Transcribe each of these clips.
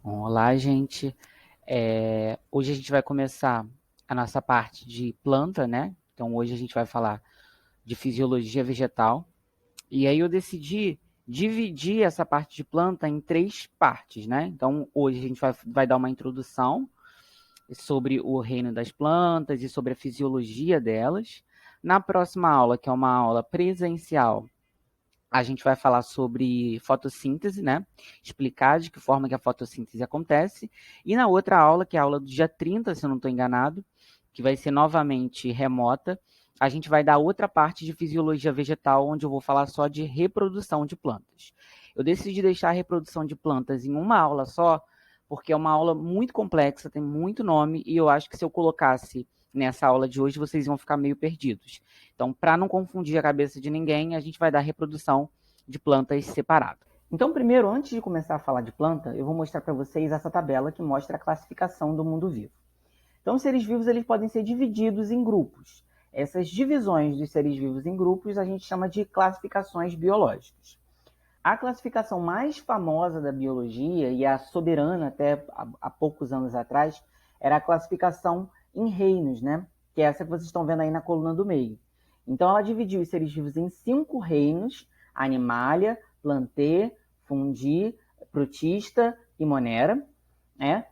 Olá, gente. Hoje a gente vai começar a nossa parte de planta, né? Então, hoje a gente vai falar de fisiologia vegetal. E aí eu decidi dividir essa parte de planta em três partes, né? Então, hoje a gente vai dar uma introdução sobre o reino das plantas e sobre a fisiologia delas. Na próxima aula, que é uma aula presencial, a gente vai falar sobre fotossíntese, né? Explicar de que forma que a fotossíntese acontece. E na outra aula, que é a aula do dia 30, se eu não estou enganado, que vai ser novamente remota, a gente vai dar outra parte de fisiologia vegetal, onde eu vou falar só de reprodução de plantas. Eu decidi deixar a reprodução de plantas em uma aula só, porque é uma aula muito complexa, tem muito nome, e eu acho que se eu colocasse nessa aula de hoje, vocês vão ficar meio perdidos. Então, para não confundir a cabeça de ninguém, a gente vai dar reprodução de plantas separado. Então, primeiro, antes de começar a falar de planta, eu vou mostrar para vocês essa tabela que mostra a classificação do mundo vivo. Então, os seres vivos eles podem ser divididos em grupos. Essas divisões dos seres vivos em grupos a gente chama de classificações biológicas. A classificação mais famosa da biologia, e a soberana até há poucos anos atrás, era a classificação em reinos, né? Que é essa que vocês estão vendo aí na coluna do meio. Então, ela dividiu os seres vivos em 5 reinos: Animalia, Plantae, Fundi, Protista e Monera, né?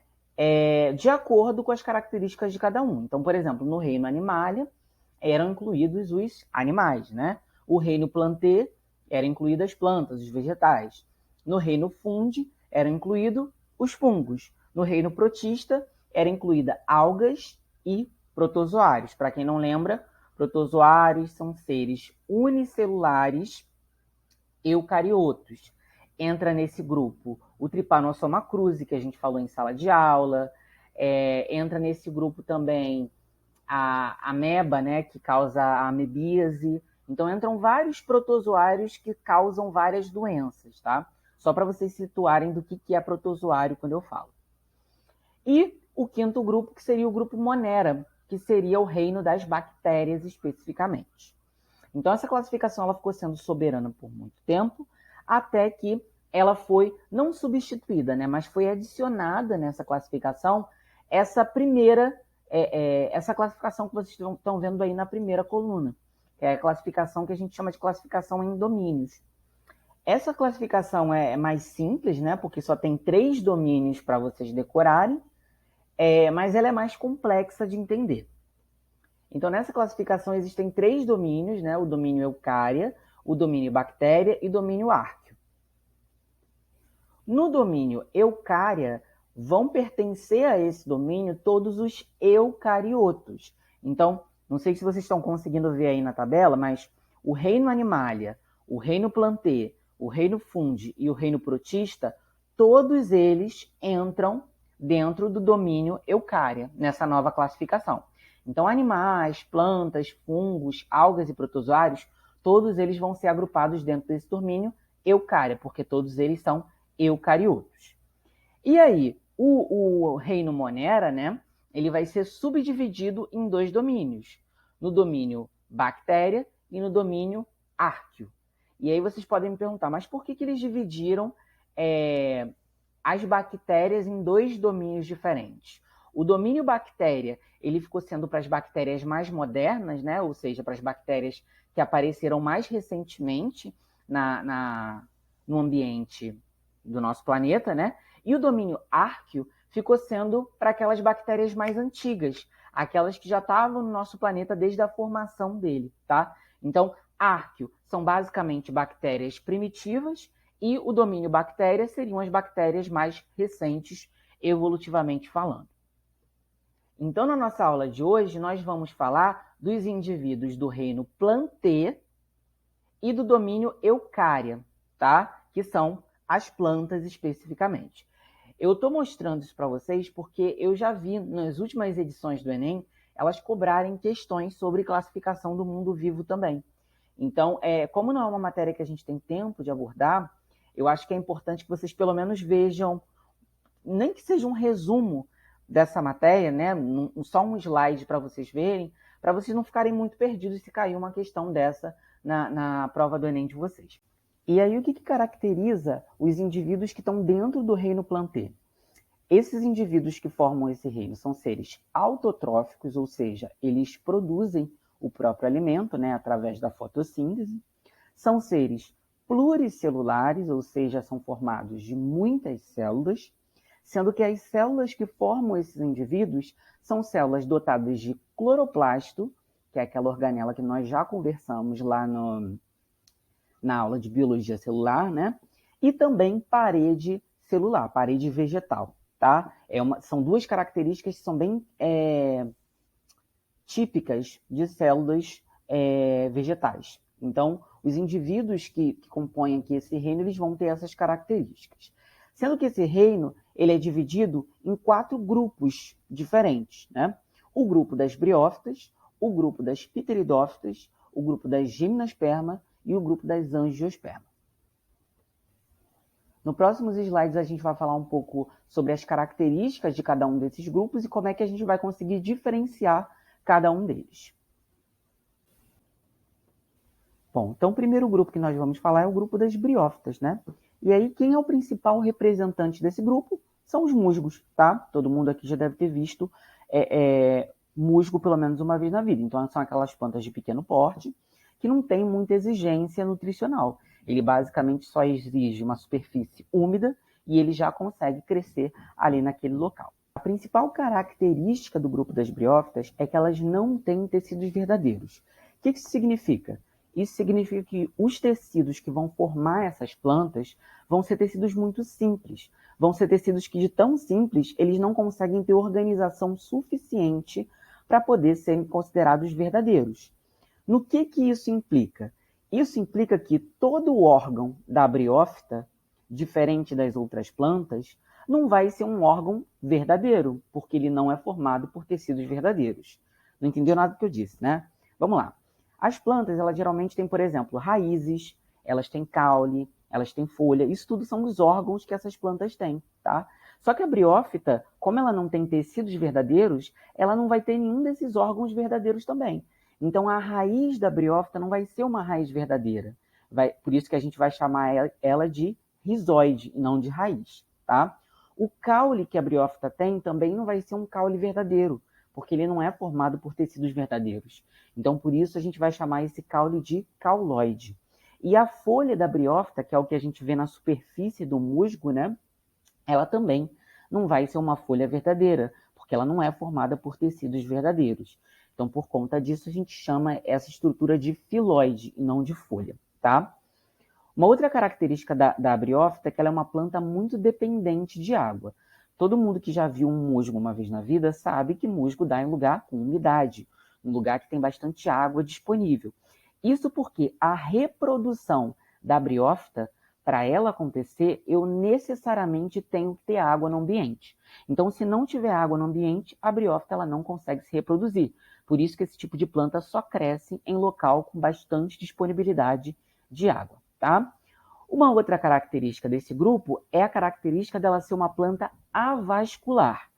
De acordo com as características de cada um. Então, por exemplo, no reino Animalia eram incluídos os animais, né? O reino Plantae eram incluídas as plantas, os vegetais. No reino Fundi eram incluídos os fungos. No reino Protista era incluída algas e protozoários. Para quem não lembra, protozoários são seres unicelulares eucariotos. Entra nesse grupo o Trypanosoma cruzi, que a gente falou em sala de aula. Entra nesse grupo também a ameba, né, que causa a amebíase. Então, entram vários protozoários que causam várias doenças, tá? Só para vocês situarem do que é protozoário quando eu falo. E o quinto grupo, que seria o grupo Monera, que seria o reino das bactérias especificamente. Então, essa classificação ela ficou sendo soberana por muito tempo, até que ela foi não substituída, né, mas foi adicionada nessa classificação essa primeira, essa classificação que vocês estão vendo aí na primeira coluna, que é a classificação que a gente chama de classificação em domínios. Essa classificação é mais simples, né, porque só tem 3 domínios para vocês decorarem, mas ela é mais complexa de entender. Então, nessa classificação existem 3 domínios, né? O domínio Eucária, o domínio Bactéria e o domínio Árqueo. No domínio Eucária, vão pertencer a esse domínio todos os eucariotos. Então, não sei se vocês estão conseguindo ver aí na tabela, mas o reino Animalia, o reino Plantae, o reino Fundi e o reino Protista, todos eles entram dentro do domínio Eucária, nessa nova classificação. Então, animais, plantas, fungos, algas e protozoários, todos eles vão ser agrupados dentro desse domínio Eucária, porque todos eles são eucariotos. E aí, o reino Monera, né, ele vai ser subdividido em 2 domínios, no domínio Bactéria e no domínio Árqueo. E aí vocês podem me perguntar, mas por que eles dividiram as bactérias em 2 domínios diferentes? O domínio Bactéria, ele ficou sendo para as bactérias mais modernas, né? Ou seja, para as bactérias que apareceram mais recentemente no ambiente do nosso planeta, né? E o domínio Árqueo ficou sendo para aquelas bactérias mais antigas, aquelas que já estavam no nosso planeta desde a formação dele, tá? Então, Árqueo são basicamente bactérias primitivas e o domínio Bactéria seriam as bactérias mais recentes, evolutivamente falando. Então, na nossa aula de hoje, nós vamos falar dos indivíduos do reino Plantae e do domínio Eucária, tá? Que são as plantas especificamente. Eu estou mostrando isso para vocês porque eu já vi nas últimas edições do Enem elas cobrarem questões sobre classificação do mundo vivo também. Então, como não é uma matéria que a gente tem tempo de abordar, eu acho que é importante que vocês pelo menos vejam, nem que seja um resumo dessa matéria, né? Só um slide para vocês verem, para vocês não ficarem muito perdidos se cair uma questão dessa na prova do Enem de vocês. E aí, o que caracteriza os indivíduos que estão dentro do reino Plantae? Esses indivíduos que formam esse reino são seres autotróficos, ou seja, eles produzem o próprio alimento, né, através da fotossíntese. São seres pluricelulares, ou seja, são formados de muitas células, sendo que as células que formam esses indivíduos são células dotadas de cloroplasto, que é aquela organela que nós já conversamos lá na aula de biologia celular, né? E também parede celular, parede vegetal, tá? São duas características que são bem típicas de células vegetais. Então, os indivíduos que compõem aqui esse reino, eles vão ter essas características. Sendo que esse reino, ele é dividido em 4 grupos diferentes, né? O grupo das briófitas, o grupo das pteridófitas, o grupo das gimnosperma e o grupo das angiosperma. No próximos slides, a gente vai falar um pouco sobre as características de cada um desses grupos e como é que a gente vai conseguir diferenciar cada um deles. Bom, então o primeiro grupo que nós vamos falar é o grupo das briófitas, né? E aí, quem é o principal representante desse grupo? São os musgos, tá? Todo mundo aqui já deve ter visto musgo pelo menos uma vez na vida. Então, são aquelas plantas de pequeno porte que não tem muita exigência nutricional. Ele basicamente só exige uma superfície úmida e ele já consegue crescer ali naquele local. A principal característica do grupo das briófitas é que elas não têm tecidos verdadeiros. O que isso significa? Isso significa que os tecidos que vão formar essas plantas vão ser tecidos muito simples. Vão ser tecidos que, de tão simples, eles não conseguem ter organização suficiente para poder serem considerados verdadeiros. No que isso implica? Isso implica que todo o órgão da briófita, diferente das outras plantas, não vai ser um órgão verdadeiro, porque ele não é formado por tecidos verdadeiros. Não entendeu nada do que eu disse, né? Vamos lá. As plantas, elas geralmente têm, por exemplo, raízes, elas têm caule, elas têm folha. Isso tudo são os órgãos que essas plantas têm, tá? Só que a briófita, como ela não tem tecidos verdadeiros, ela não vai ter nenhum desses órgãos verdadeiros também. Então, a raiz da briófita não vai ser uma raiz verdadeira. Por isso que a gente vai chamar ela de rizóide, e não de raiz, tá? O caule que a briófita tem também não vai ser um caule verdadeiro, porque ele não é formado por tecidos verdadeiros. Então, por isso, a gente vai chamar esse caule de cauloide. E a folha da briófita, que é o que a gente vê na superfície do musgo, né? Ela também não vai ser uma folha verdadeira, porque ela não é formada por tecidos verdadeiros. Então, por conta disso, a gente chama essa estrutura de filóide e não de folha, tá? Uma outra característica da briófita é que ela é uma planta muito dependente de água. Todo mundo que já viu um musgo uma vez na vida sabe que musgo dá em lugar com umidade, um lugar que tem bastante água disponível. Isso porque a reprodução da briófita, para ela acontecer, eu necessariamente tenho que ter água no ambiente. Então, se não tiver água no ambiente, a briófita ela não consegue se reproduzir. Por isso que esse tipo de planta só cresce em local com bastante disponibilidade de água, tá? Uma outra característica desse grupo é a característica dela ser uma planta avascular.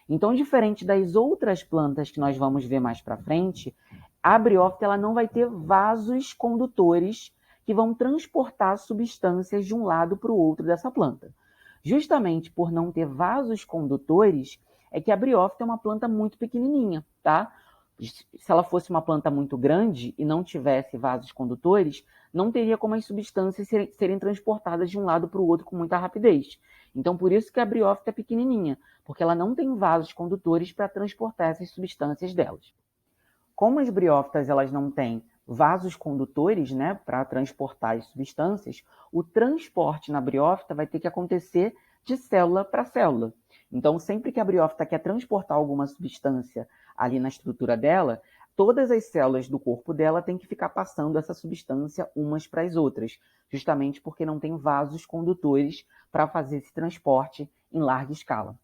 Então, diferente das outras plantas que nós vamos ver mais para frente, a briófita ela não vai ter vasos condutores que vão transportar substâncias de um lado para o outro dessa planta. Justamente por não ter vasos condutores, é que a briófita é uma planta muito pequenininha, tá? Se ela fosse uma planta muito grande e não tivesse vasos condutores, não teria como as substâncias serem transportadas de um lado para o outro com muita rapidez. Então, por isso que a briófita é pequenininha, porque ela não tem vasos condutores para transportar essas substâncias delas. Como as briófitas elas não têm vasos condutores, né, para transportar as substâncias, o transporte na briófita vai ter que acontecer de célula para célula. Então, sempre que a briófita quer transportar alguma substância ali na estrutura dela, todas as células do corpo dela têm que ficar passando essa substância umas para as outras, justamente porque não tem vasos condutores para fazer esse transporte em larga escala.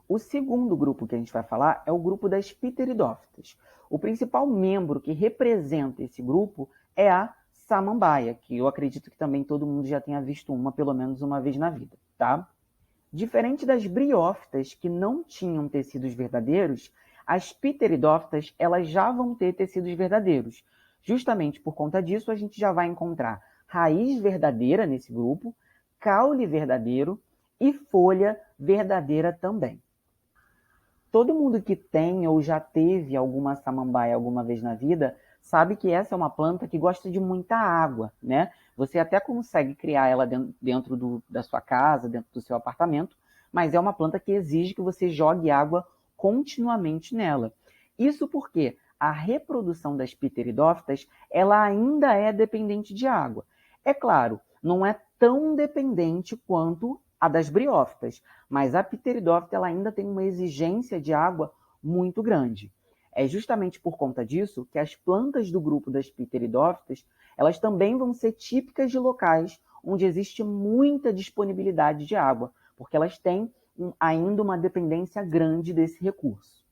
O segundo grupo que a gente vai falar é o grupo das pteridófitas. O principal membro que representa esse grupo é a samambaia, que eu acredito que também todo mundo já tenha visto pelo menos uma vez na vida, tá? Diferente das briófitas, que não tinham tecidos verdadeiros, as pteridófitas elas já vão ter tecidos verdadeiros. Justamente por conta disso, a gente já vai encontrar raiz verdadeira nesse grupo, caule verdadeiro e folha verdadeira também. Todo mundo que tem ou já teve alguma samambaia alguma vez na vida sabe que essa é uma planta que gosta de muita água, né? Você até consegue criar ela dentro da sua casa, dentro do seu apartamento, mas é uma planta que exige que você jogue água continuamente nela. Isso porque a reprodução das pteridófitas, ela ainda é dependente de água. É claro, não é tão dependente quanto a das briófitas, mas a pteridófita ela ainda tem uma exigência de água muito grande. É justamente por conta disso que as plantas do grupo das pteridófitas, elas também vão ser típicas de locais onde existe muita disponibilidade de água, porque elas têm ainda uma dependência grande desse recurso.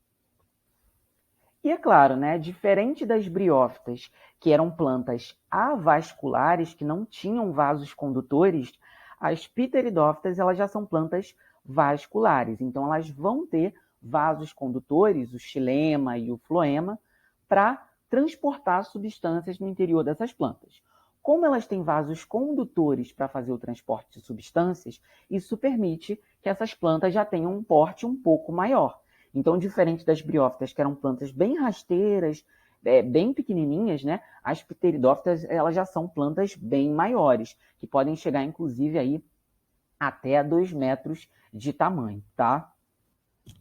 E é claro, né, diferente das briófitas, que eram plantas avasculares, que não tinham vasos condutores, as pteridófitas elas já são plantas vasculares. Então, elas vão ter vasos condutores, o xilema e o floema, para transportar substâncias no interior dessas plantas. Como elas têm vasos condutores para fazer o transporte de substâncias, isso permite que essas plantas já tenham um porte um pouco maior. Então, diferente das briófitas, que eram plantas bem rasteiras, bem pequenininhas, né? As pteridófitas, elas já são plantas bem maiores, que podem chegar, inclusive, aí até 2 metros de tamanho, tá?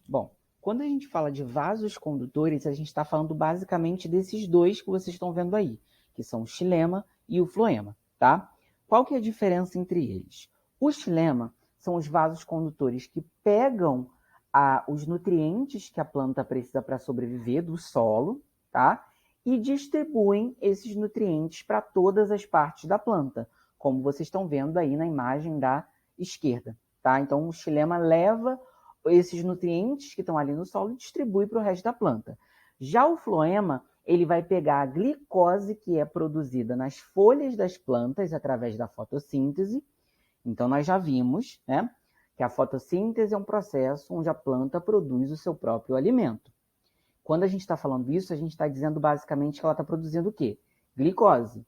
Bom, quando a gente fala de vasos condutores, a gente está falando basicamente desses dois que vocês estão vendo aí, que são o xilema e o floema, tá? Qual que é a diferença entre eles? O xilema são os vasos condutores que pegam os nutrientes que a planta precisa para sobreviver do solo, tá? E distribuem esses nutrientes para todas as partes da planta, como vocês estão vendo aí na imagem da esquerda, tá? Então, o xilema leva esses nutrientes que estão ali no solo e distribui para o resto da planta. Já o floema, ele vai pegar a glicose que é produzida nas folhas das plantas através da fotossíntese. Então, nós já vimos, né, que a fotossíntese é um processo onde a planta produz o seu próprio alimento. Quando a gente está falando isso, a gente está dizendo basicamente que ela está produzindo o quê? Glicose.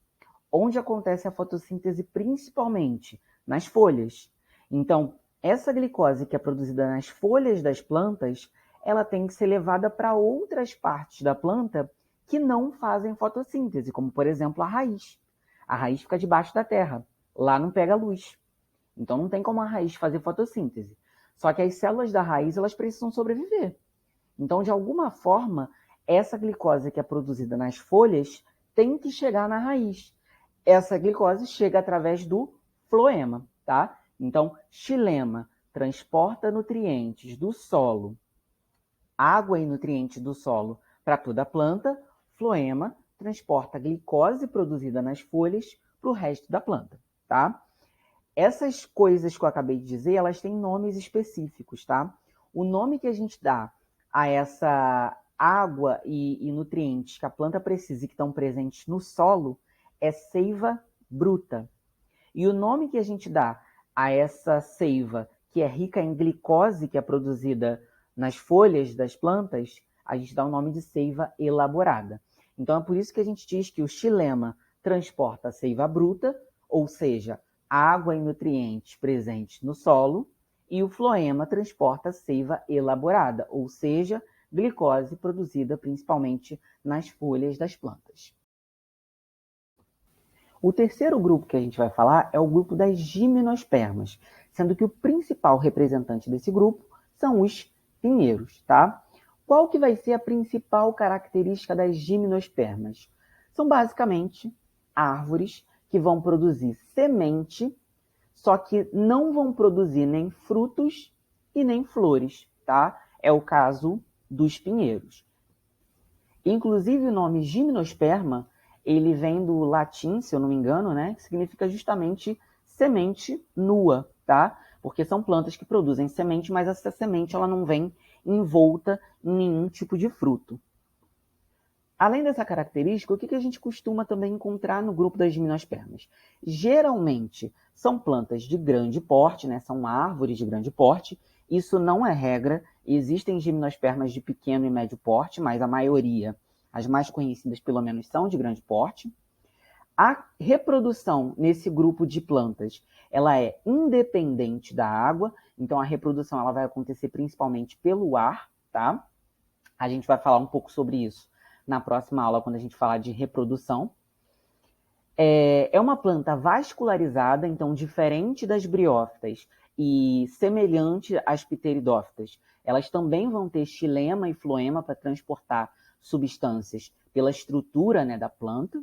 Onde acontece a fotossíntese principalmente? Nas folhas. Então, essa glicose que é produzida nas folhas das plantas, ela tem que ser levada para outras partes da planta que não fazem fotossíntese, como, por exemplo, a raiz. A raiz fica debaixo da terra. Lá não pega luz. Então, não tem como a raiz fazer fotossíntese. Só que as células da raiz, elas precisam sobreviver. Então, de alguma forma, essa glicose que é produzida nas folhas tem que chegar na raiz. Essa glicose chega através do floema, tá? Então, xilema transporta nutrientes do solo, água e nutrientes do solo para toda a planta, floema transporta glicose produzida nas folhas para o resto da planta, tá? Essas coisas que eu acabei de dizer, elas têm nomes específicos, tá? O nome que a gente dá a essa água e nutrientes que a planta precisa e que estão presentes no solo é seiva bruta. E o nome que a gente dá a essa seiva que é rica em glicose, que é produzida nas folhas das plantas, a gente dá o nome de seiva elaborada. Então é por isso que a gente diz que o xilema transporta a seiva bruta, ou seja, água e nutrientes presentes no solo, e o floema transporta a seiva elaborada, ou seja, glicose produzida principalmente nas folhas das plantas. O terceiro grupo que a gente vai falar é o grupo das gimnospermas, sendo que o principal representante desse grupo são os pinheiros, tá? Qual que vai ser a principal característica das gimnospermas? São basicamente árvores que vão produzir semente, só que não vão produzir nem frutos e nem flores, tá? É o caso dos pinheiros. Inclusive o nome gimnosperma, ele vem do latim, se eu não me engano, né? Que significa justamente semente nua, tá? Porque são plantas que produzem semente, mas essa semente ela não vem envolta em nenhum tipo de fruto. Além dessa característica, o que a gente costuma também encontrar no grupo das gimnospermas? Geralmente são plantas de grande porte, né? São árvores de grande porte. Isso não é regra. Existem gimnospermas de pequeno e médio porte, mas a maioria, as mais conhecidas pelo menos, são de grande porte. A reprodução nesse grupo de plantas, ela é independente da água, então a reprodução ela vai acontecer principalmente pelo ar, tá? A gente vai falar um pouco sobre isso na próxima aula, quando a gente falar de reprodução. É uma planta vascularizada, então diferente das briófitas e semelhante às pteridófitas, elas também vão ter xilema e floema para transportar substâncias pela estrutura, né, da planta.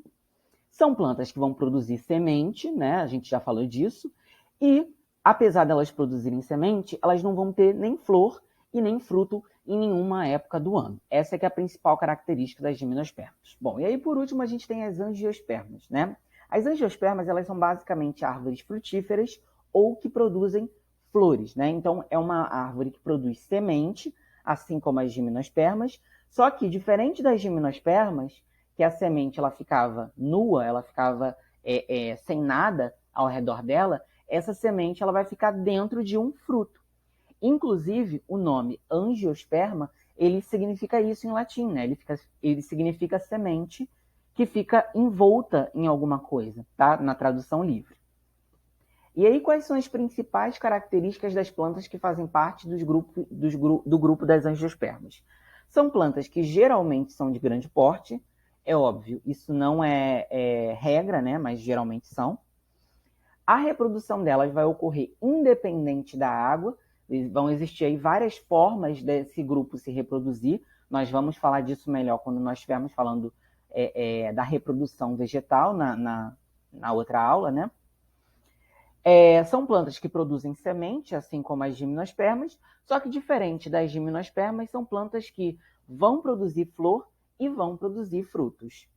São plantas que vão produzir semente, né? A gente já falou disso. E, apesar delas produzirem semente, elas não vão ter nem flor e nem fruto em nenhuma época do ano. Essa é que é a principal característica das gimnospermas. Bom, e aí por último a gente tem as angiospermas, né? As angiospermas, elas são basicamente árvores frutíferas ou que produzem flores, né? Então é uma árvore que produz semente, assim como as gimnospermas, só que diferente das gimnospermas, que a semente ela ficava nua, ela ficava sem nada ao redor dela, essa semente ela vai ficar dentro de um fruto. Inclusive, o nome angiosperma, ele significa isso em latim, né? Ele significa semente que fica envolta em alguma coisa, tá? Na tradução livre. E aí, quais são as principais características das plantas que fazem parte do grupo das angiospermas? São plantas que geralmente são de grande porte, é óbvio, isso não é regra, né? Mas geralmente são. A reprodução delas vai ocorrer independente da água, vão existir aí várias formas desse grupo se reproduzir, nós vamos falar disso melhor quando nós estivermos falando da reprodução vegetal na outra aula, né? São plantas que produzem semente, assim como as gimnospermas, só que diferente das gimnospermas, são plantas que vão produzir flor e vão produzir frutos.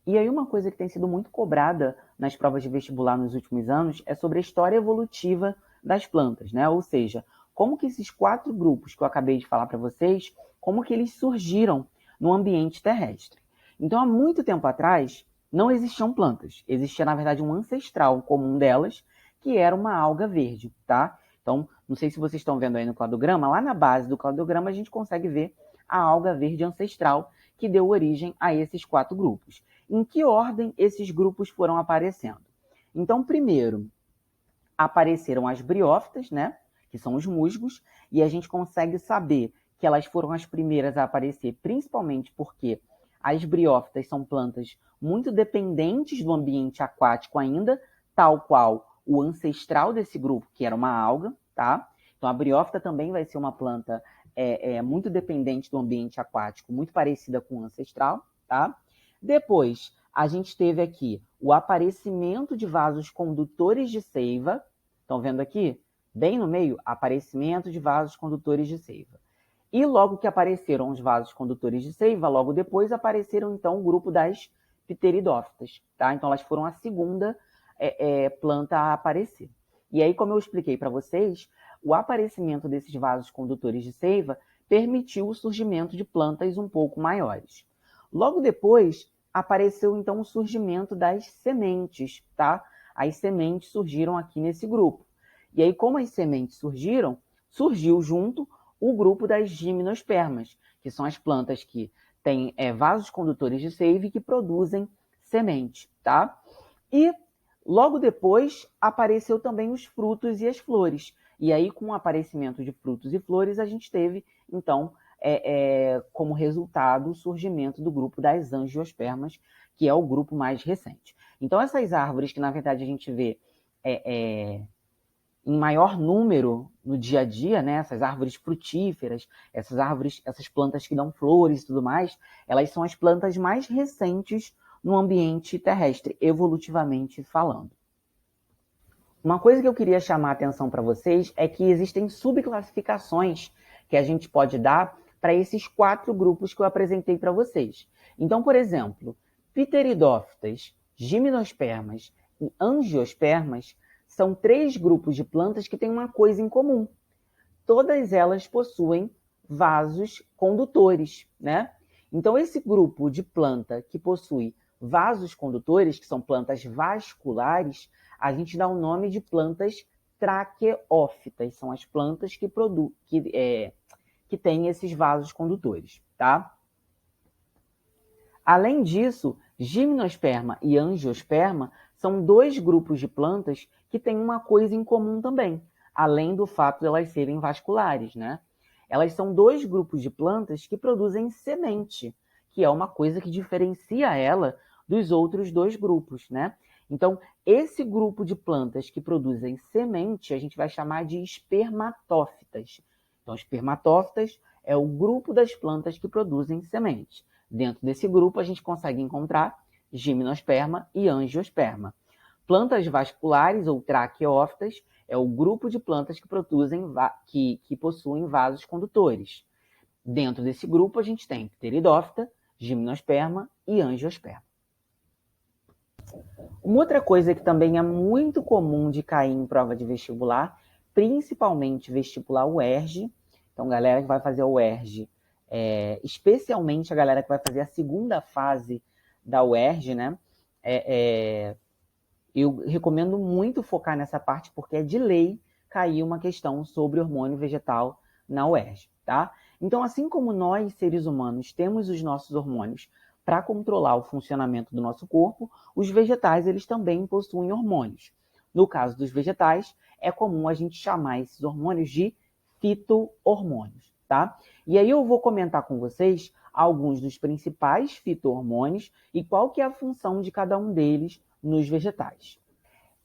E aí uma coisa que tem sido muito cobrada nas provas de vestibular nos últimos anos é sobre a história evolutiva das plantas, né? Ou seja, como que esses 4 grupos que eu acabei de falar para vocês, como que eles surgiram no ambiente terrestre. Então, há muito tempo atrás, não existiam plantas. Existia, na verdade, um ancestral comum delas, que era uma alga verde, tá? Então, não sei se vocês estão vendo aí no cladograma, lá na base do cladograma a gente consegue ver a alga verde ancestral que deu origem a esses 4 grupos. Em que ordem esses grupos foram aparecendo? Então, primeiro, apareceram as briófitas, né? Que são os musgos, e a gente consegue saber que elas foram as primeiras a aparecer, principalmente porque as briófitas são plantas muito dependentes do ambiente aquático ainda, tal qual o ancestral desse grupo, que era uma alga, tá? Então, a briófita também vai ser uma planta muito dependente do ambiente aquático, muito parecida com o ancestral, tá? Depois, a gente teve aqui o aparecimento de vasos condutores de seiva. Estão vendo aqui? Bem no meio, aparecimento de vasos condutores de seiva. E logo que apareceram os vasos condutores de seiva, logo depois apareceram, então, o grupo das pteridófitas, tá? Então, elas foram a segunda planta a aparecer. E aí, como eu expliquei para vocês, o aparecimento desses vasos condutores de seiva permitiu o surgimento de plantas um pouco maiores. Logo depois, apareceu então o surgimento das sementes, tá? As sementes surgiram aqui nesse grupo. E aí, como as sementes surgiram, surgiu junto o grupo das gimnospermas, que são as plantas que têm vasos condutores de seiva e que produzem semente, tá? E logo depois apareceu também os frutos e as flores. E aí, com o aparecimento de frutos e flores, a gente teve, então, como resultado o surgimento do grupo das angiospermas, que é o grupo mais recente. Então, essas árvores que, na verdade, a gente vê em maior número no dia a dia, né? Essas árvores frutíferas, essas plantas que dão flores e tudo mais, elas são as plantas mais recentes no ambiente terrestre, evolutivamente falando. Uma coisa que eu queria chamar a atenção para vocês é que existem subclassificações que a gente pode dar para esses 4 grupos que eu apresentei para vocês. Então, por exemplo, pteridófitas, gimnospermas e angiospermas são 3 grupos de plantas que têm uma coisa em comum. Todas elas possuem vasos condutores, né? Então, esse grupo de planta que possui vasos condutores, que são plantas vasculares, a gente dá o nome de plantas traqueófitas. São as plantas que têm esses vasos condutores, tá? Além disso, Gimnosperma e angiosperma são dois grupos de plantas que têm uma coisa em comum também, além do fato de elas serem vasculares, né? Elas são dois grupos de plantas que produzem semente, que é uma coisa que diferencia ela dos outros dois grupos, né? Então, esse grupo de plantas que produzem semente, a gente vai chamar de espermatófitas. Então, espermatófitas é o grupo das plantas que produzem semente. Dentro desse grupo, a gente consegue encontrar gimnosperma e angiosperma. Plantas vasculares ou traqueófitas é o grupo de plantas que possuem vasos condutores. Dentro desse grupo, a gente tem pteridófita, gimnosperma e angiosperma. Uma outra coisa que também é muito comum de cair em prova de vestibular, principalmente vestibular UERJ, então galera que vai fazer o UERJ, especialmente a galera que vai fazer a segunda fase da UERJ, né? Eu recomendo muito focar nessa parte, porque é de lei cair uma questão sobre hormônio vegetal na UERJ, tá? Então, assim como nós, seres humanos, temos os nossos hormônios para controlar o funcionamento do nosso corpo, os vegetais, eles também possuem hormônios. No caso dos vegetais, é comum a gente chamar esses hormônios de fito-hormônios, tá? E aí eu vou comentar com vocês alguns dos principais fito-hormônios e qual que é a função de cada um deles nos vegetais.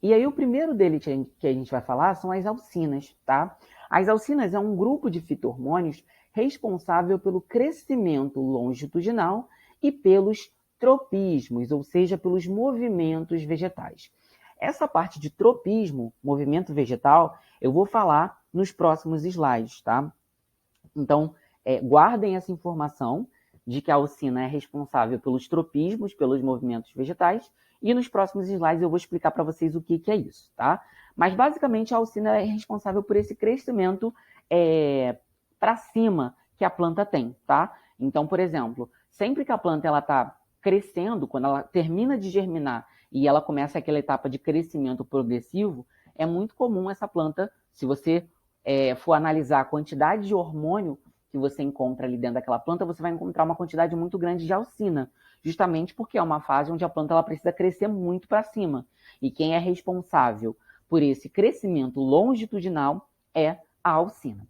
E aí o primeiro dele que a gente vai falar são as auxinas, tá? As auxinas é um grupo de fito-hormônios responsável pelo crescimento longitudinal e pelos tropismos, ou seja, pelos movimentos vegetais. Essa parte de tropismo, movimento vegetal, eu vou falar nos próximos slides, tá? Então, guardem essa informação de que a auxina é responsável pelos tropismos, pelos movimentos vegetais, e nos próximos slides eu vou explicar para vocês o que é isso, tá? Mas, basicamente, a auxina é responsável por esse crescimento para cima que a planta tem, tá? Então, por exemplo, sempre que a planta está crescendo, quando ela termina de germinar e ela começa aquela etapa de crescimento progressivo, é muito comum essa planta, se você for analisar a quantidade de hormônio que você encontra ali dentro daquela planta, você vai encontrar uma quantidade muito grande de auxina, justamente porque é uma fase onde a planta ela precisa crescer muito para cima. E quem é responsável por esse crescimento longitudinal é a auxina.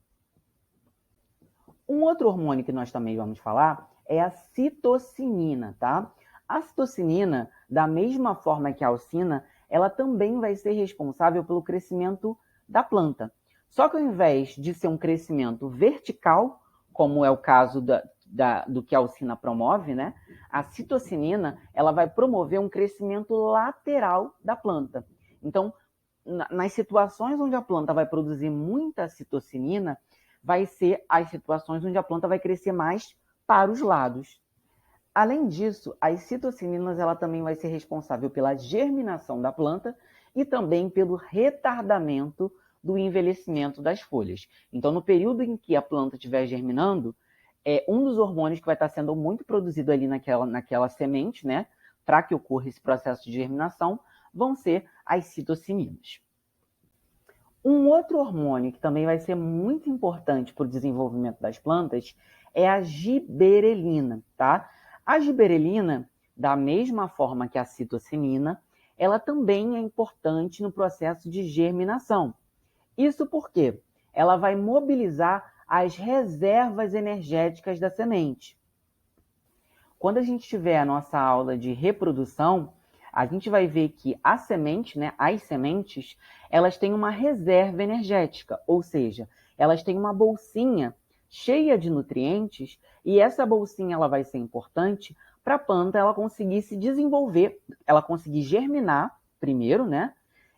Um outro hormônio que nós também vamos falar é a citocinina, tá? A citocinina, da mesma forma que a auxina, ela também vai ser responsável pelo crescimento da planta. Só que ao invés de ser um crescimento vertical, como é o caso do que a auxina promove, né? A citocinina, ela vai promover um crescimento lateral da planta. Então, nas situações onde a planta vai produzir muita citocinina, vai ser as situações onde a planta vai crescer mais para os lados. Além disso, as citocininas ela também vai ser responsável pela germinação da planta e também pelo retardamento do envelhecimento das folhas. Então, no período em que a planta estiver germinando, um dos hormônios que vai estar sendo muito produzido ali naquela semente, né, para que ocorra esse processo de germinação, vão ser as citocininas. Um outro hormônio que também vai ser muito importante para o desenvolvimento das plantas é a giberelina, tá? A giberelina, da mesma forma que a citocinina, ela também é importante no processo de germinação. Isso porque ela vai mobilizar as reservas energéticas da semente. Quando a gente tiver a nossa aula de reprodução, a gente vai ver que a semente, né, as sementes, elas têm uma reserva energética, ou seja, elas têm uma bolsinha cheia de nutrientes e essa bolsinha ela vai ser importante para a planta ela conseguir se desenvolver, ela conseguir germinar primeiro, né?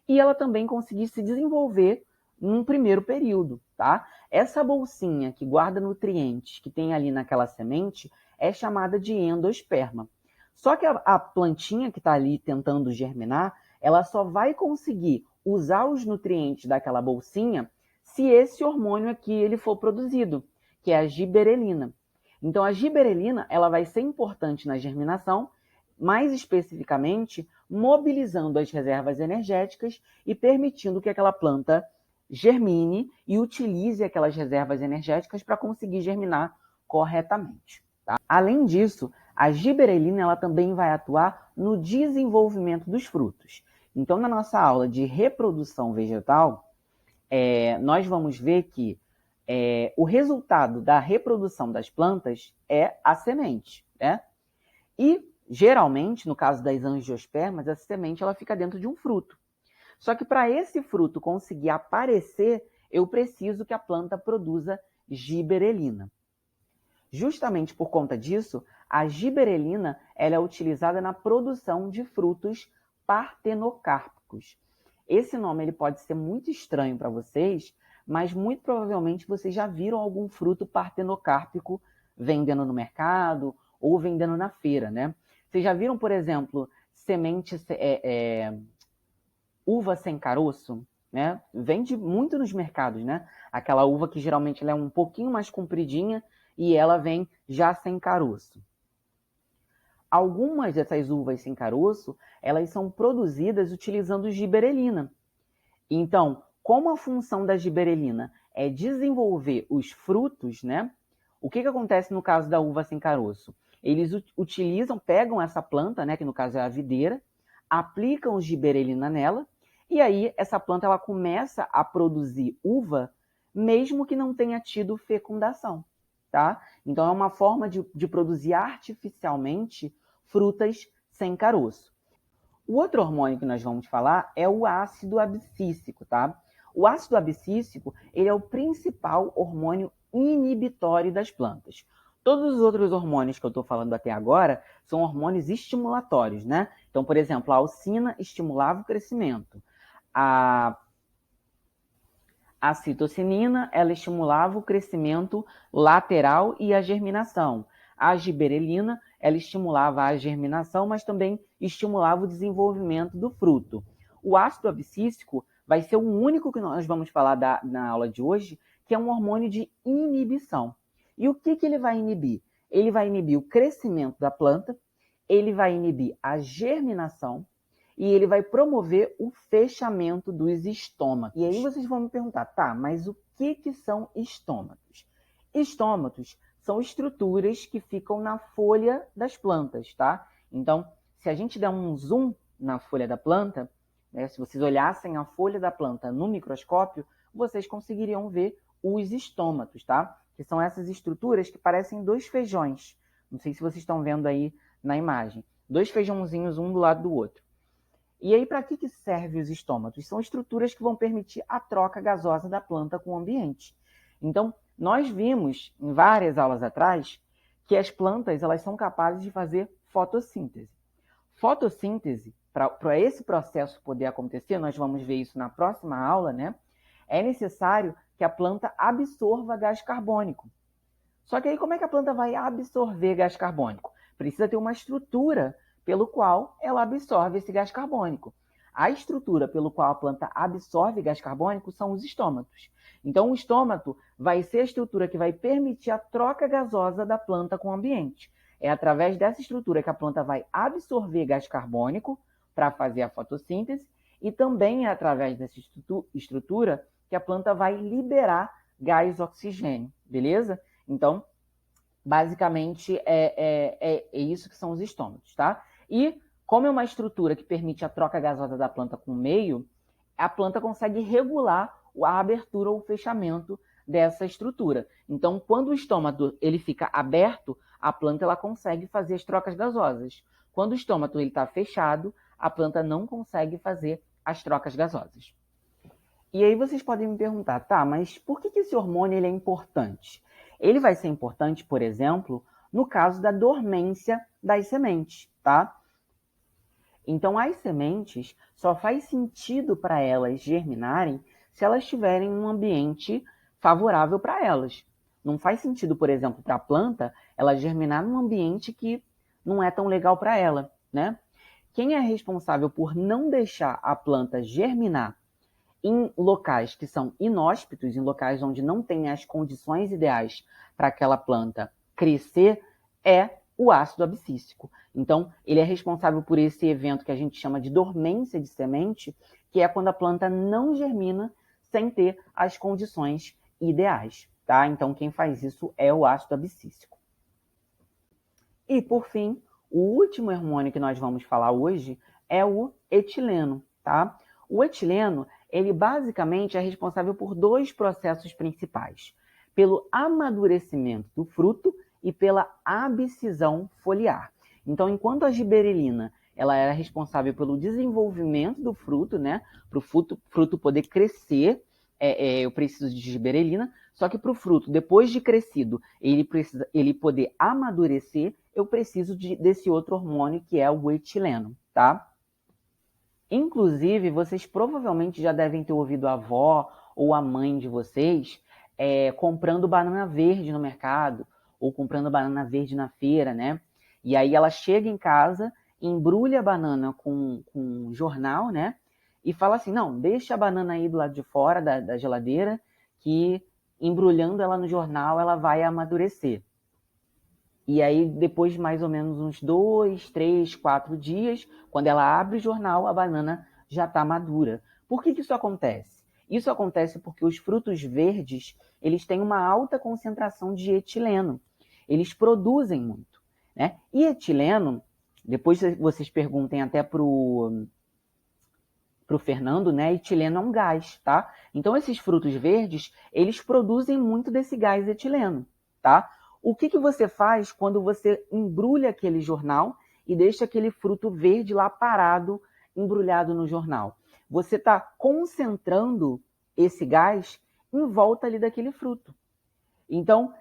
E ela também conseguir se desenvolver num primeiro período, tá? Essa bolsinha que guarda nutrientes que tem ali naquela semente é chamada de endosperma. Só que a plantinha que está ali tentando germinar, ela só vai conseguir usar os nutrientes daquela bolsinha se esse hormônio aqui ele for produzido, que é a giberelina. Então, a giberelina ela vai ser importante na germinação, mais especificamente, mobilizando as reservas energéticas e permitindo que aquela planta germine e utilize aquelas reservas energéticas para conseguir germinar corretamente. Tá? Além disso, A giberelina ela também vai atuar no desenvolvimento dos frutos. Então, na nossa aula de reprodução vegetal, nós vamos ver que o resultado da reprodução das plantas é a semente, né? E, geralmente, no caso das angiospermas, essa semente ela fica dentro de um fruto. Só que para esse fruto conseguir aparecer, eu preciso que a planta produza giberelina. Justamente por conta disso, a giberelina ela é utilizada na produção de frutos partenocárpicos. Esse nome ele pode ser muito estranho para vocês, mas muito provavelmente vocês já viram algum fruto partenocárpico vendendo no mercado ou vendendo na feira, né? Vocês já viram, por exemplo, uva sem caroço? Né? Vende muito nos mercados, né? Aquela uva que geralmente ela é um pouquinho mais compridinha e ela vem já sem caroço. Algumas dessas uvas sem caroço, elas são produzidas utilizando giberelina. Então, como a função da giberelina é desenvolver os frutos, né? O que acontece no caso da uva sem caroço? Eles pegam essa planta, né, que no caso é a videira, aplicam giberelina nela, e aí essa planta ela começa a produzir uva, mesmo que não tenha tido fecundação, tá? Então é uma forma de produzir artificialmente frutas sem caroço. O outro hormônio que nós vamos falar é o ácido abscíssico, tá? O ácido abscíssico, ele é o principal hormônio inibitório das plantas. Todos os outros hormônios que eu estou falando até agora são hormônios estimulatórios, né? Então, por exemplo, a alcina estimulava o crescimento. A citocinina, ela estimulava o crescimento lateral e a germinação. A giberelina, ela estimulava a germinação, mas também estimulava o desenvolvimento do fruto. O ácido abscíssico vai ser o único que nós vamos falar na aula de hoje, que é um hormônio de inibição. E o que ele vai inibir? Ele vai inibir o crescimento da planta, ele vai inibir a germinação, e ele vai promover o fechamento dos estômatos. E aí vocês vão me perguntar, tá, mas o que são estômatos? Estômatos são estruturas que ficam na folha das plantas, tá? Então, se a gente der um zoom na folha da planta, né, se vocês olhassem a folha da planta no microscópio, vocês conseguiriam ver os estômatos, tá? Que são essas estruturas que parecem dois feijões. Não sei se vocês estão vendo aí na imagem. Dois feijãozinhos, um do lado do outro. E aí, para que servem os estômatos? São estruturas que vão permitir a troca gasosa da planta com o ambiente. Então, nós vimos em várias aulas atrás que as plantas elas são capazes de fazer fotossíntese. Fotossíntese, para esse processo poder acontecer, nós vamos ver isso na próxima aula, né? É necessário que a planta absorva gás carbônico. Só que aí, como é que a planta vai absorver gás carbônico? Precisa ter uma estrutura pelo qual ela absorve esse gás carbônico. A estrutura pelo qual a planta absorve gás carbônico são os estômatos. Então, o estômato vai ser a estrutura que vai permitir a troca gasosa da planta com o ambiente. É através dessa estrutura que a planta vai absorver gás carbônico para fazer a fotossíntese e também é através dessa estrutura que a planta vai liberar gás oxigênio, beleza? Então, basicamente, é isso que são os estômatos, tá? E, como é uma estrutura que permite a troca gasosa da planta com o meio, a planta consegue regular a abertura ou o fechamento dessa estrutura. Então, quando o estômato ele fica aberto, a planta ela consegue fazer as trocas gasosas. Quando o estômato está fechado, a planta não consegue fazer as trocas gasosas. E aí vocês podem me perguntar, tá, mas por que esse hormônio ele é importante? Ele vai ser importante, por exemplo, no caso da dormência das sementes, tá? Então, as sementes só faz sentido para elas germinarem se elas estiverem em um ambiente favorável para elas. Não faz sentido, por exemplo, para a planta, ela germinar num ambiente que não é tão legal para ela, né? Quem é responsável por não deixar a planta germinar em locais que são inóspitos, em locais onde não tem as condições ideais para aquela planta crescer, é o ácido abscíssico. Então, ele é responsável por esse evento que a gente chama de dormência de semente, que é quando a planta não germina sem ter as condições ideais, tá? Então, quem faz isso é o ácido abscíssico. E, por fim, o último hormônio que nós vamos falar hoje é o etileno, tá? O etileno, ele basicamente é responsável por dois processos principais: pelo amadurecimento do fruto e pela abscisão foliar. Então, enquanto a giberelina ela era responsável pelo desenvolvimento do fruto, né? Para o fruto poder crescer, eu preciso de giberelina. Só que para o fruto, depois de crescido, ele poder amadurecer, eu preciso desse outro hormônio que é o etileno, tá? Inclusive, vocês provavelmente já devem ter ouvido a avó ou a mãe de vocês comprando banana verde no mercado ou comprando banana verde na feira, né? E aí ela chega em casa, embrulha a banana com um jornal, né? E fala assim, não, deixa a banana aí do lado de fora da geladeira, que embrulhando ela no jornal ela vai amadurecer. E aí, depois de mais ou menos uns 2, 3, 4 dias, quando ela abre o jornal, a banana já está madura. Por que isso acontece? Isso acontece porque os frutos verdes, eles têm uma alta concentração de etileno. Eles produzem muito, né? E etileno, depois vocês perguntem até pro Fernando, né? Etileno é um gás, tá? Então, esses frutos verdes, eles produzem muito desse gás etileno, tá? O que você faz quando você embrulha aquele jornal e deixa aquele fruto verde lá parado, embrulhado no jornal? Você está concentrando esse gás em volta ali daquele fruto. Então,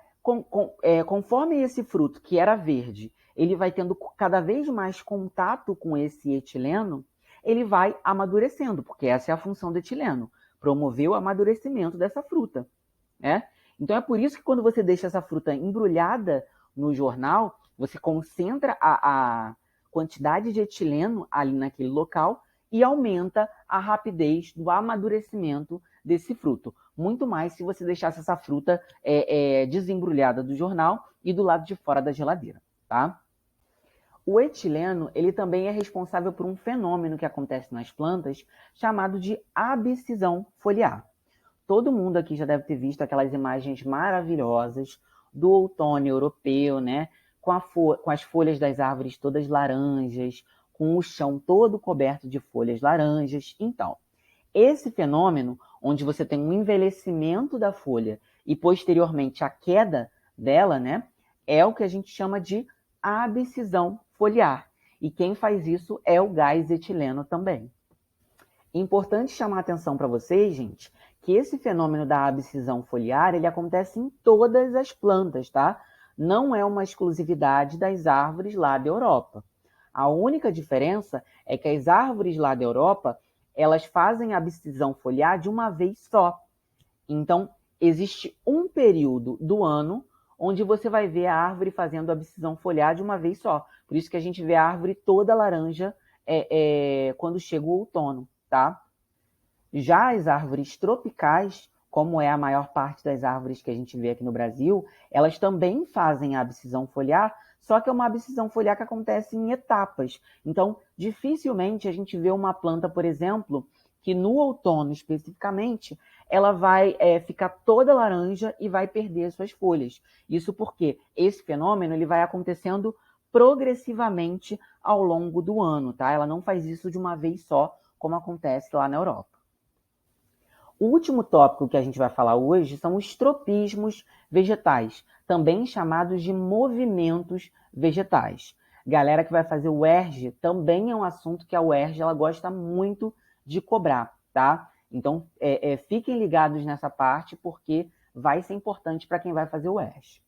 conforme esse fruto, que era verde, ele vai tendo cada vez mais contato com esse etileno, ele vai amadurecendo, porque essa é a função do etileno, promover o amadurecimento dessa fruta, né? Então é por isso que quando você deixa essa fruta embrulhada no jornal, você concentra a quantidade de etileno ali naquele local e aumenta a rapidez do amadurecimento desse fruto. Muito mais se você deixasse essa fruta desembrulhada do jornal e do lado de fora da geladeira, tá? O etileno, ele também é responsável por um fenômeno que acontece nas plantas chamado de abscisão foliar. Todo mundo aqui já deve ter visto aquelas imagens maravilhosas do outono europeu, né? Com as folhas das árvores todas laranjas, com o chão todo coberto de folhas laranjas. Então, esse fenômeno, onde você tem um envelhecimento da folha e posteriormente a queda dela, né? É o que a gente chama de abscisão foliar. E quem faz isso é o gás etileno também. Importante chamar a atenção para vocês, gente, que esse fenômeno da abscisão foliar, ele acontece em todas as plantas, tá? Não é uma exclusividade das árvores lá da Europa. A única diferença é que as árvores lá da Europa, elas fazem a abscisão foliar de uma vez só. Então, existe um período do ano onde você vai ver a árvore fazendo a abscisão foliar de uma vez só. Por isso que a gente vê a árvore toda laranja quando chega o outono, tá? Já as árvores tropicais, como é a maior parte das árvores que a gente vê aqui no Brasil, elas também fazem a abscisão foliar, só que é uma abscisão foliar que acontece em etapas. Então, dificilmente a gente vê uma planta, por exemplo, que no outono especificamente, ela vai ficar toda laranja e vai perder suas folhas. Isso porque esse fenômeno ele vai acontecendo progressivamente ao longo do ano, tá? Ela não faz isso de uma vez só, como acontece lá na Europa. O último tópico que a gente vai falar hoje são os tropismos vegetais, também chamados de movimentos vegetais. Galera que vai fazer o UERJ, também é um assunto que a UERJ ela gosta muito de cobrar, tá? Então, fiquem ligados nessa parte, porque vai ser importante para quem vai fazer o UERJ.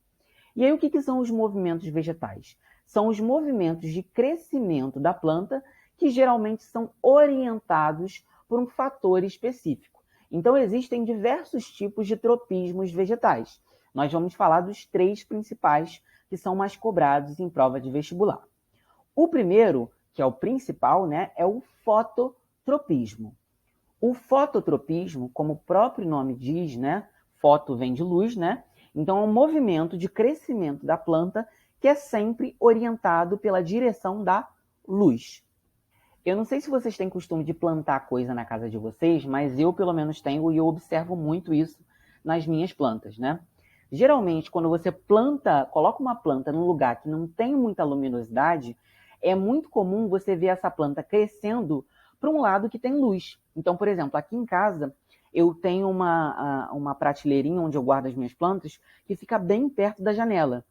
E aí, o que são os movimentos vegetais? São os movimentos de crescimento da planta que geralmente são orientados por um fator específico. Então, existem diversos tipos de tropismos vegetais. Nós vamos falar dos 3 principais que são mais cobrados em prova de vestibular. O primeiro, que é o principal, né, é o fototropismo. O fototropismo, como o próprio nome diz, né, foto vem de luz, né? Então, é um movimento de crescimento da planta que é sempre orientado pela direção da luz. Eu não sei se vocês têm costume de plantar coisa na casa de vocês, mas eu pelo menos tenho e eu observo muito isso nas minhas plantas, né? Geralmente, quando você coloca uma planta num lugar que não tem muita luminosidade, é muito comum você ver essa planta crescendo para um lado que tem luz. Então, por exemplo, aqui em casa, eu tenho uma prateleirinha onde eu guardo as minhas plantas que fica bem perto da janela.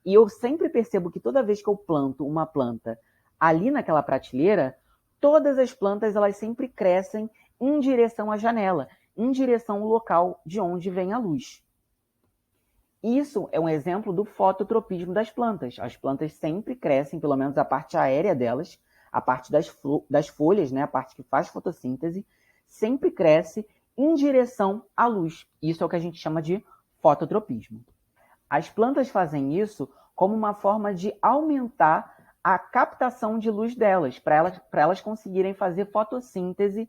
E eu sempre percebo que toda vez que eu planto uma planta ali naquela prateleira, todas as plantas elas sempre crescem em direção à janela, em direção ao local de onde vem a luz. Isso é um exemplo do fototropismo das plantas. As plantas sempre crescem, pelo menos a parte aérea delas, a parte das folhas, né, a parte que faz fotossíntese, sempre cresce em direção à luz. Isso é o que a gente chama de fototropismo. As plantas fazem isso como uma forma de aumentar a captação de luz delas, para elas conseguirem fazer fotossíntese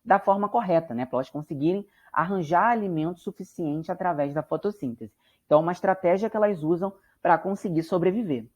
da forma correta, né? Para elas conseguirem arranjar alimento suficiente através da fotossíntese. Então, é uma estratégia que elas usam para conseguir sobreviver.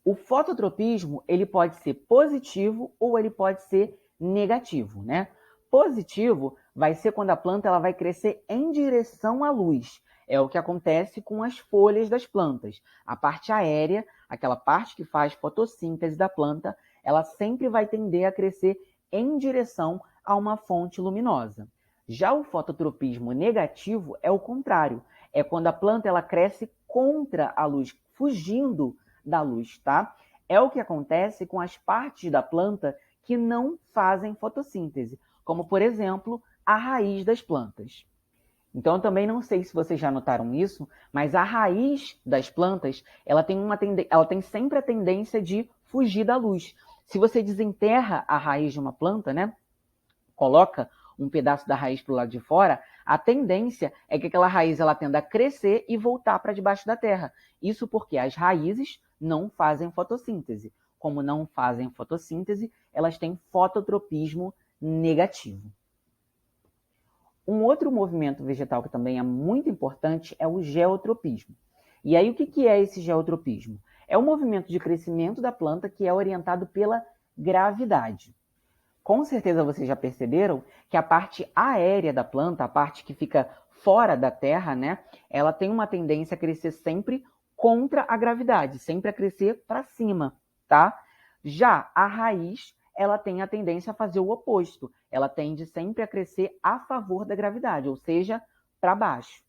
O fototropismo, ele pode ser positivo ou ele pode ser negativo, né? Positivo vai ser quando a planta ela vai crescer em direção à luz. É o que acontece com as folhas das plantas. A parte aérea, aquela parte que faz fotossíntese da planta, ela sempre vai tender a crescer em direção a uma fonte luminosa. Já o fototropismo negativo é o contrário. É quando a planta ela cresce contra a luz, fugindo da luz, tá? É o que acontece com as partes da planta que não fazem fotossíntese, como, por exemplo, a raiz das plantas. Então, eu também não sei se vocês já notaram isso, mas a raiz das plantas, ela tem sempre a tendência de fugir da luz. Se você desenterra a raiz de uma planta, né, coloca um pedaço da raiz para o lado de fora, a tendência é que aquela raiz ela tenda a crescer e voltar para debaixo da terra. Isso porque as raízes não fazem fotossíntese. Como não fazem fotossíntese, elas têm fototropismo negativo. Um outro movimento vegetal que também é muito importante é o geotropismo. E aí, o que é esse geotropismo? É um movimento de crescimento da planta que é orientado pela gravidade. Com certeza vocês já perceberam que a parte aérea da planta, a parte que fica fora da terra, né, ela tem uma tendência a crescer sempre contra a gravidade, sempre a crescer para cima, tá? Já a raiz, ela tem a tendência a fazer o oposto. Ela tende sempre a crescer a favor da gravidade, ou seja, para baixo.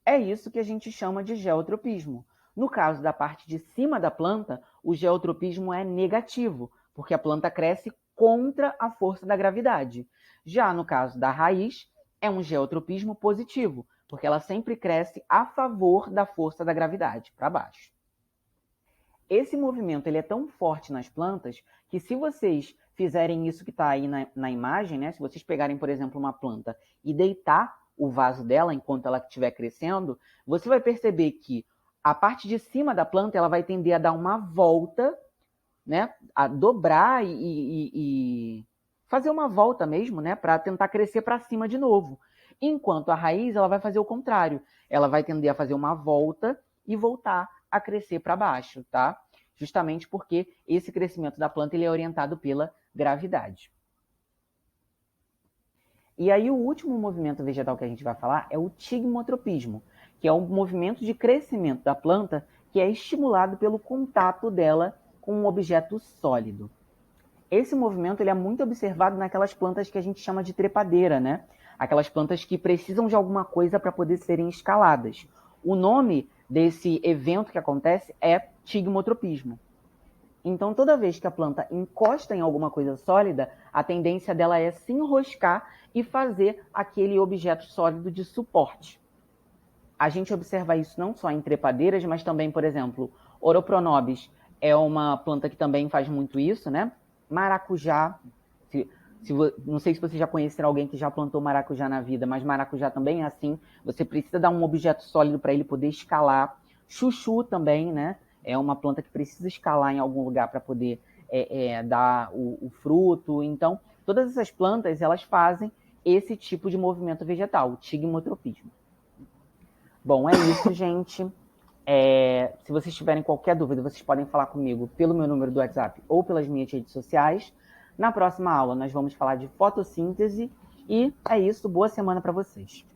É isso que a gente chama de geotropismo. No caso da parte de cima da planta, o geotropismo é negativo, porque a planta cresce contra a força da gravidade. Já no caso da raiz, é um geotropismo positivo, porque ela sempre cresce a favor da força da gravidade, para baixo. Esse movimento ele é tão forte nas plantas que se vocês fizerem isso que está aí na imagem, né? Se vocês pegarem, por exemplo, uma planta e deitar o vaso dela enquanto ela estiver crescendo, você vai perceber que a parte de cima da planta ela vai tender a dar uma volta, né? A dobrar e fazer uma volta mesmo, né? Para tentar crescer para cima de novo. Enquanto a raiz ela vai fazer o contrário. Ela vai tender a fazer uma volta e voltar a crescer para baixo, tá? Justamente porque esse crescimento da planta ele é orientado pela gravidade. E aí o último movimento vegetal que a gente vai falar é o tigmotropismo, que é um movimento de crescimento da planta que é estimulado pelo contato dela com um objeto sólido. Esse movimento ele é muito observado naquelas plantas que a gente chama de trepadeira, né? Aquelas plantas que precisam de alguma coisa para poder serem escaladas. O nome desse evento que acontece é tigmotropismo. Então, toda vez que a planta encosta em alguma coisa sólida, a tendência dela é se enroscar e fazer aquele objeto sólido de suporte. A gente observa isso não só em trepadeiras, mas também, por exemplo, Oropronobis é uma planta que também faz muito isso, né? Maracujá, não sei se vocês já conheceram alguém que já plantou maracujá na vida, mas maracujá também é assim. Você precisa dar um objeto sólido para ele poder escalar. Chuchu também, né? É uma planta que precisa escalar em algum lugar para poder dar o fruto. Então, todas essas plantas, elas fazem esse tipo de movimento vegetal, o tigmotropismo. Bom, é isso, gente. Se vocês tiverem qualquer dúvida, vocês podem falar comigo pelo meu número do WhatsApp ou pelas minhas redes sociais. Na próxima aula, nós vamos falar de fotossíntese. E é isso. Boa semana para vocês.